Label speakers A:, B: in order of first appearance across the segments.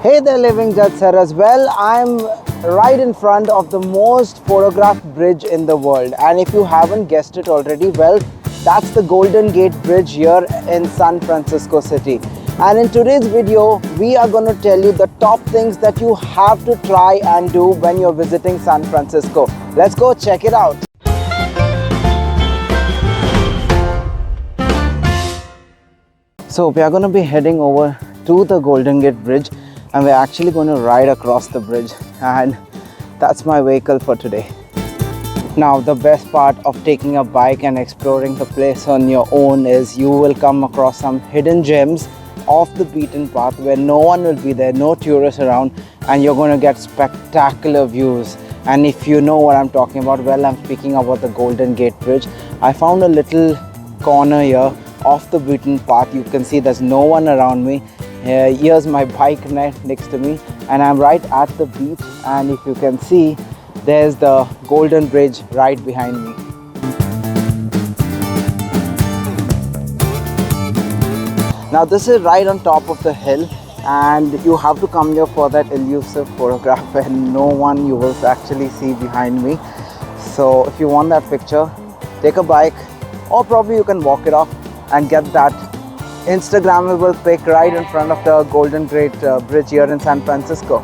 A: Hey there, living judge sirs. Well, I'm right in front of the most photographed bridge in the world, and if you haven't guessed it already, well, that's the Golden Gate Bridge here in San Francisco City. And in today's video, we are going to tell you the top things that you have to try and do when you're visiting San Francisco. Let's go check it out. So we are going to be heading over to the Golden Gate Bridge, and we're actually going to ride across the bridge, and that's my vehicle for today. Now, the best part of taking a bike and exploring the place on your own is you will come across some hidden gems off the beaten path where no one will be there, no tourists around, and you're going to get spectacular views. And if you know what I'm talking about, well, I'm speaking about the Golden Gate Bridge. I found a little corner here off the beaten path. You can see there's no one around me. Here's my bike next to me, and I'm right at the beach, and if you can see, there's the Golden Bridge right behind me. Now this is right on top of the hill, and you have to come here for that elusive photograph where no one you will actually see behind me. So if you want that picture, take a bike, or probably you can walk it off and get that Instagrammable pic right in front of the Golden Gate Bridge here in San Francisco.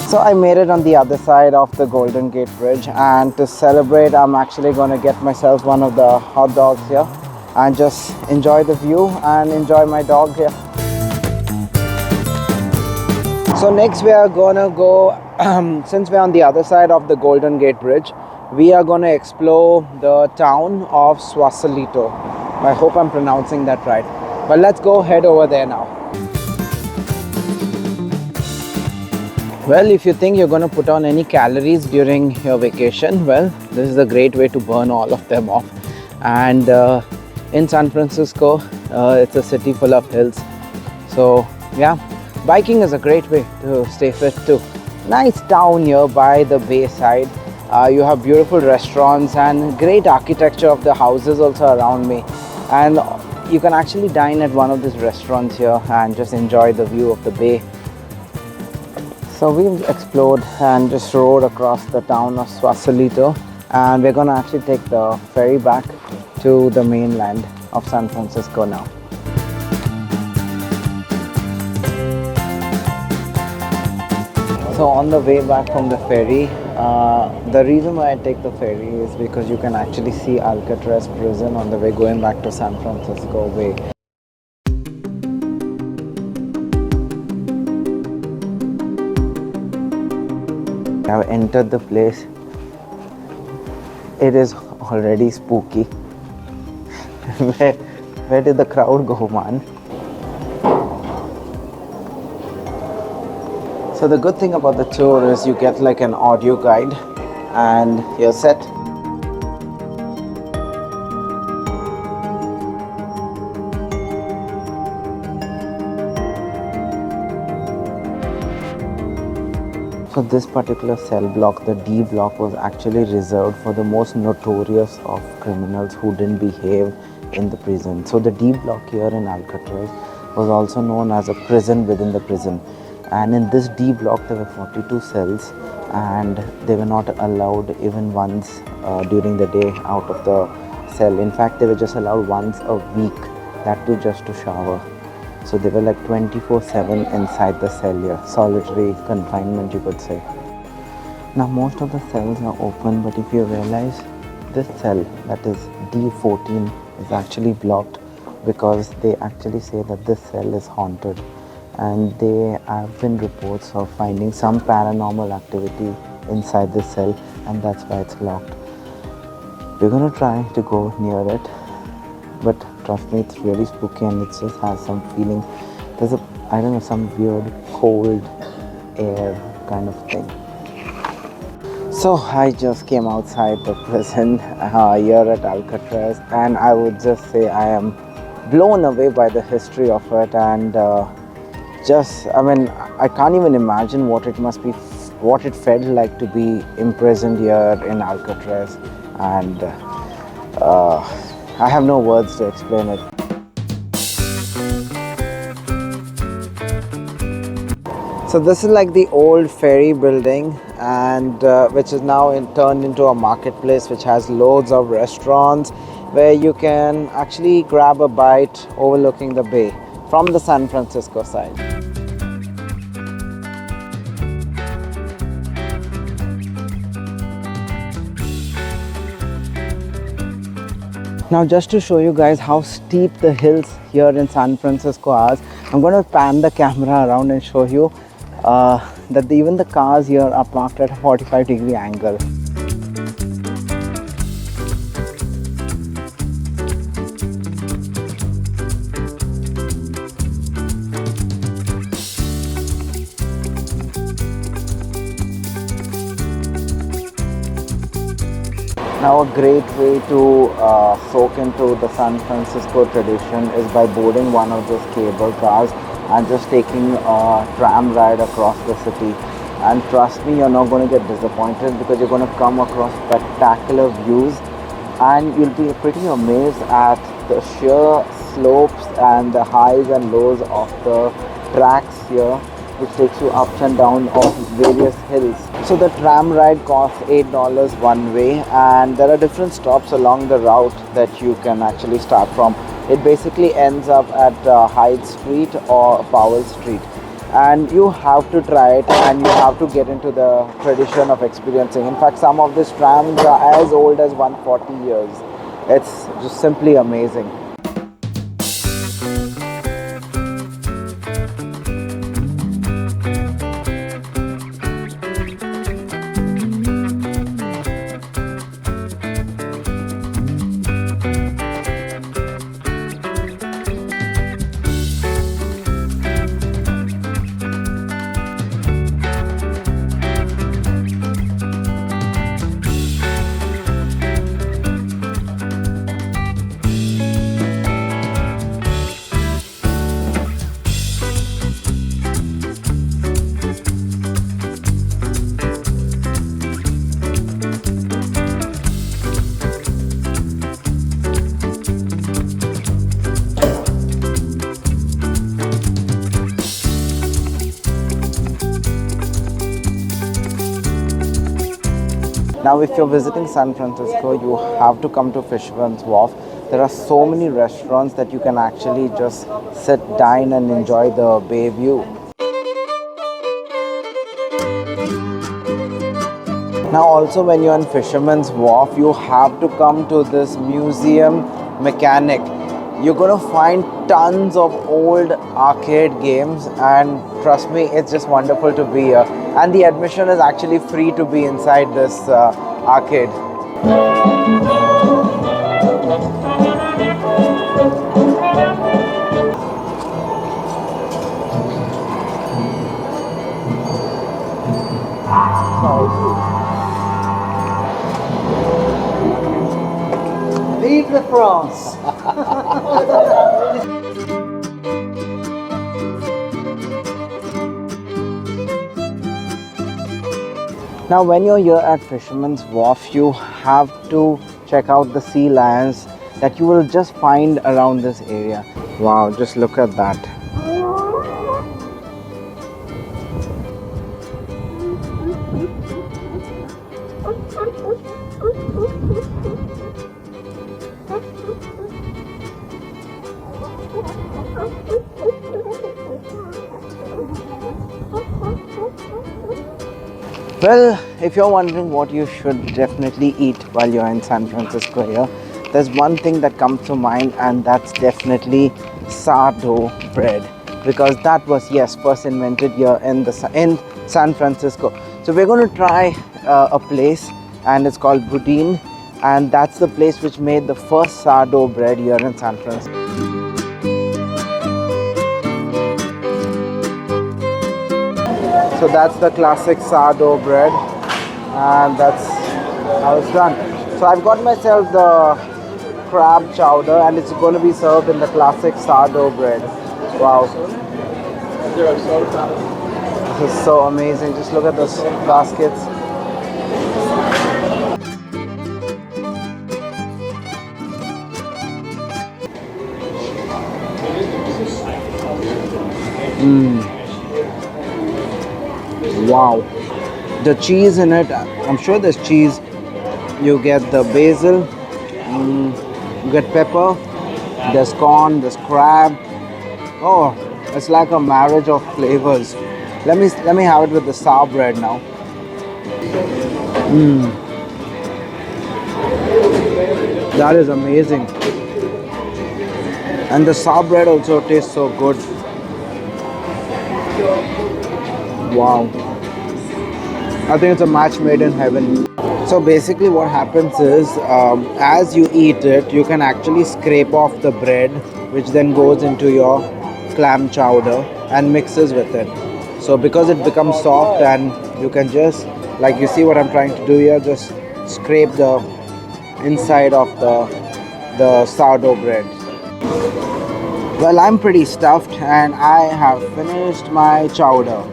A: So I made it on the other side of the Golden Gate Bridge, and to celebrate, I'm actually going to get myself one of the hot dogs here and just enjoy the view and enjoy my dog here. So next we are going to go, since we're on the other side of the Golden Gate Bridge, we are going to explore the town of Sausalito. I hope I'm pronouncing that right. But let's go head over there now. Well, if you think you're going to put on any calories during your vacation, well, this is a great way to burn all of them off. And in San Francisco, it's a city full of hills. So yeah, biking is a great way to stay fit too. Nice town here by the bayside. You have beautiful restaurants and great architecture of the houses also around me, and you can actually dine at one of these restaurants here and just enjoy the view of the bay. So we've explored and just rode across the town of Sausalito, and we're going to actually take the ferry back to the mainland of San Francisco now. So on the way back from the ferry, the reason why I take the ferry is because you can actually see Alcatraz prison on the way going back to San Francisco way. I've entered the place. It is already spooky. Where did the crowd go, man? So the good thing about the tour is you get like an audio guide and you're set. So this particular cell block, the D block, was actually reserved for the most notorious of criminals who didn't behave in the prison. So the D block here in Alcatraz was also known as a prison within the prison. And in this D block there were 42 cells, and they were not allowed even once during the day out of the cell. In fact, they were just allowed once a week, that too just to shower. So they were like 24/7 inside the cell here, solitary confinement you could say. Now most of the cells are open, but if you realize this cell, that is D14, is actually blocked because they actually say that this cell is haunted. And there have been reports of finding some paranormal activity inside the cell, and that's why it's locked. We're gonna try to go near it, but trust me, it's really spooky, and it just has some feeling. There's I don't know, some weird cold air kind of thing. So I just came outside the prison here at Alcatraz, and I would just say I am blown away by the history of it, and I can't even imagine what it must be, what it felt like to be imprisoned here in Alcatraz, and I have no words to explain it. So this is like the old ferry building, and which is now turned into a marketplace which has loads of restaurants where you can actually grab a bite overlooking the bay from the San Francisco side. Now just to show you guys how steep the hills here in San Francisco are, I'm going to pan the camera around and show you that even the cars here are parked at a 45-degree angle. Now a great way to soak into the San Francisco tradition is by boarding one of those cable cars and just taking a tram ride across the city. And trust me, you're not going to get disappointed because you're going to come across spectacular views, and you'll be pretty amazed at the sheer slopes and the highs and lows of the tracks here, which takes you ups and downs of various hills. So the tram ride costs $8 one way, and there are different stops along the route that you can actually start from. It basically ends up at Hyde Street or Powell Street, and you have to try it and you have to get into the tradition of experiencing. In fact, some of these trams are as old as 140 years. It's just simply amazing. Now if you're visiting San Francisco, you have to come to Fisherman's Wharf. There are so many restaurants that you can actually just sit, dine and enjoy the bay view. Now also when you're in Fisherman's Wharf, you have to come to this museum mechanic. You're going to find tons of old arcade games, and trust me, it's just wonderful to be here. And the admission is actually free to be inside this arcade.
B: Vive la France!
A: Now when you're here at Fisherman's Wharf, you have to check out the sea lions that you will just find around this area. Wow, just look at that. Well, if you're wondering what you should definitely eat while you're in San Francisco here, there's one thing that comes to mind, and that's definitely sourdough bread, because that was, yes, first invented here in San Francisco. So we're going to try a place, and it's called Boudin, and that's the place which made the first sourdough bread here in San Francisco. So that's the classic sourdough bread, and that's how it's done. So I've got myself the crab chowder, and it's going to be served in the classic sourdough bread. Wow. This is so amazing. Just look at those baskets. Wow. The cheese in it, I'm sure there's cheese. You get the basil, you get pepper, there's corn, there's crab. Oh, it's like a marriage of flavors. Let me have it with the sour bread now. That is amazing. And the sour bread also tastes so good. Wow. I think it's a match made in heaven. So basically what happens is as you eat it, you can actually scrape off the bread, which then goes into your clam chowder and mixes with it. So because it becomes soft, and you can just, like you see what I'm trying to do here, just scrape the inside of the sourdough bread. Well, I'm pretty stuffed and I have finished my chowder.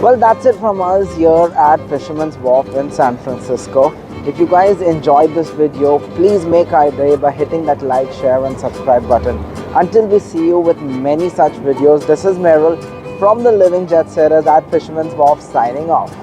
A: Well, that's it from us here at Fisherman's Wharf in San Francisco. If you guys enjoyed this video, please make our day by hitting that like, share and subscribe button. Until we see you with many such videos, this is Meryl from the Living Jet Setters at Fisherman's Wharf signing off.